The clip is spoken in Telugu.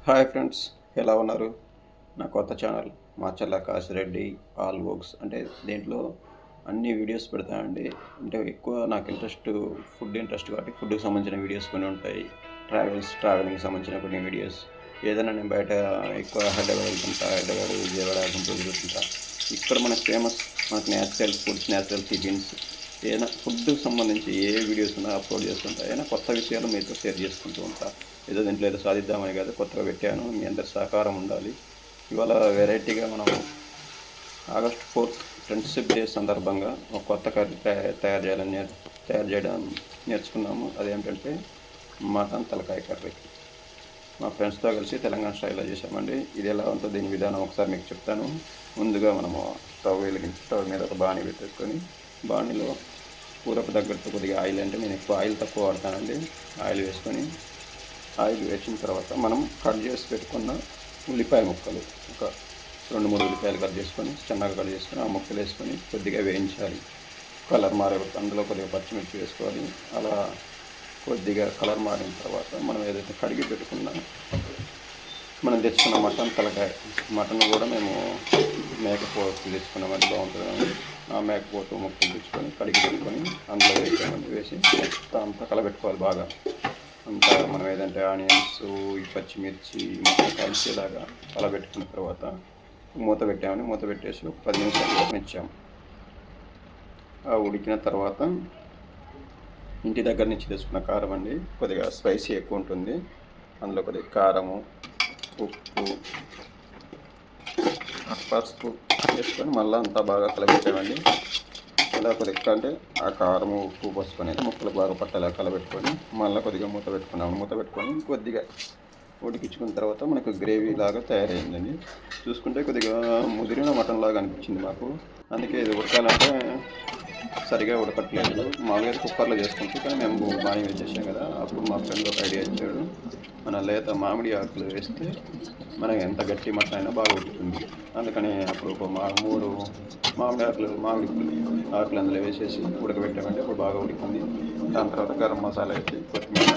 హాయ్ ఫ్రెండ్స్, ఎలా ఉన్నారు? నా కొత్త channel Macherla Kasireddy all works అంటే దీంట్లో అన్ని వీడియోస్ పెడతానండి. అంటే ఎక్కువ నాకు ఫుడ్ ఇంట్రెస్ట్ కాబట్టి ఫుడ్కి సంబంధించిన వీడియోస్ కొన్ని ఉంటాయి. ట్రావెలింగ్కి సంబంధించిన కొన్ని వీడియోస్. ఏదైనా నేను బయట ఎక్కువ హైదరాబాద్ వెళ్తుంటా, హైదరాబాద్ విజయవాడ గుంటూరు వెళ్తుంటా. ఇక్కడ మనకు న్యాచురల్ ఫుడ్స్, న్యాచురల్ టిఫిన్స్, ఏదైనా ఫుడ్కి సంబంధించి ఏ వీడియోస్ ఉన్నా అప్లోడ్ చేస్తుంటా. ఏదైనా కొత్త విషయాలు మీతో షేర్ చేసుకుంటూ ఉంటా. ఏదో దీంట్లో ఏదో సాధిద్దామని కాదు, కొత్తగా పెట్టాను. మీ అందరి సహకారం ఉండాలి. ఇవాళ వెరైటీగా మనం ఆగస్ట్ 4th ఫ్రెండ్షిప్ డే సందర్భంగా ఒక కొత్త కర్రీ తయారు చేయడం నేర్చుకున్నాము. అదేంటంటే మటన్ తలకాయ కర్రీ. మా ఫ్రెండ్స్తో కలిసి తెలంగాణ స్టైల్లో చేసామండి. ఇది ఎలా ఉంటుందో దీని విధానం ఒకసారి మీకు చెప్తాను. ముందుగా మనము స్టవ్ మీద ఒక బాణీ పెట్టేసుకొని, బాణీలో కూరకు తగ్గట్టు కొద్దిగా ఆయిల్, అంటే నేను ఎక్కువ ఆయిల్ తక్కువ వాడతానండి. ఆయిల్ వేసిన తర్వాత మనం కట్ చేసి పెట్టుకున్న ఉల్లిపాయ ముక్కలు, ఒక 2-3 ఉల్లిపాయలు కట్ చేసుకొని చిన్నగా కట్ చేసుకొని ఆ ముక్కలు వేసుకొని కొద్దిగా వేయించాలి. కలర్ మారే అందులో కొద్దిగా పచ్చిమిర్చి వేసుకోవాలి. అలా కొద్దిగా కలర్ మారిన తర్వాత మనం ఏదైతే కడిగి పెట్టుకున్నా మనం తెచ్చుకున్న మటన్ కూడా మేము మేకపోతు తెచ్చుకున్నామని బాగుంటుందని ఆ మేకపోతు ముక్కలు తెచ్చుకొని కడిగి పెట్టుకొని అందులో వేసి అంతా కలబెట్టుకోవాలి. బాగా అంతా మనం ఏదంటే ఆనియన్స్, ఈ పచ్చిమిర్చి మొత్తం కలిసేలాగా కలబెట్టుకున్న తర్వాత మూత పెట్టేసి ఒక 10 నిమిషాలు ఉడకనిచ్చాము. ఆ ఉడికిన తర్వాత ఇంటి దగ్గర నుంచి తెచ్చుకున్న కారం అండి, కొద్దిగా స్పైసీ ఎక్కువ ఉంటుంది. అందులో కొద్దిగా కారము, ఉప్పు, పసుపు వేసుకొని మళ్ళీ అంతా బాగా కలబెట్టామండి. ఇలా కొద్దిగా అంటే ఆ కారము, ఉప్పు, పసుపు అనేది ముక్కలు బాగా పట్టేలా కలబెట్టుకొని మళ్ళీ కొద్దిగా మూత పెట్టుకొని కొద్దిగా ఉడికించుకున్న తర్వాత మనకు గ్రేవీ లాగా తయారైందండి. చూసుకుంటే కొద్దిగా ముదిరిన మటన్ లాగా అనిపించింది మాకు. అందుకే ఇది ఉడకాలంటే సరిగా ఉడకట్లేదు. మామూలుగా కుక్కర్లో చేసుకుంటే, కానీ మేము బాగా వేసేసాం కదా. అప్పుడు మా ఫ్రెండ్ ఒక ఐడియా ఇచ్చాడు, మన లేత మామిడి ఆకులు వేస్తే మనకి ఎంత గట్టి మటన్ అయినా బాగా ఉడుకుతుంది. అందుకని అప్పుడు ఒక 3 మామిడి ఆకులు అందులో వేసేసి ఉడకబెట్టామంటే ఇప్పుడు బాగా ఉడికింది. దాని తర్వాత గరం మసాలా వేసి కొత్తిమీర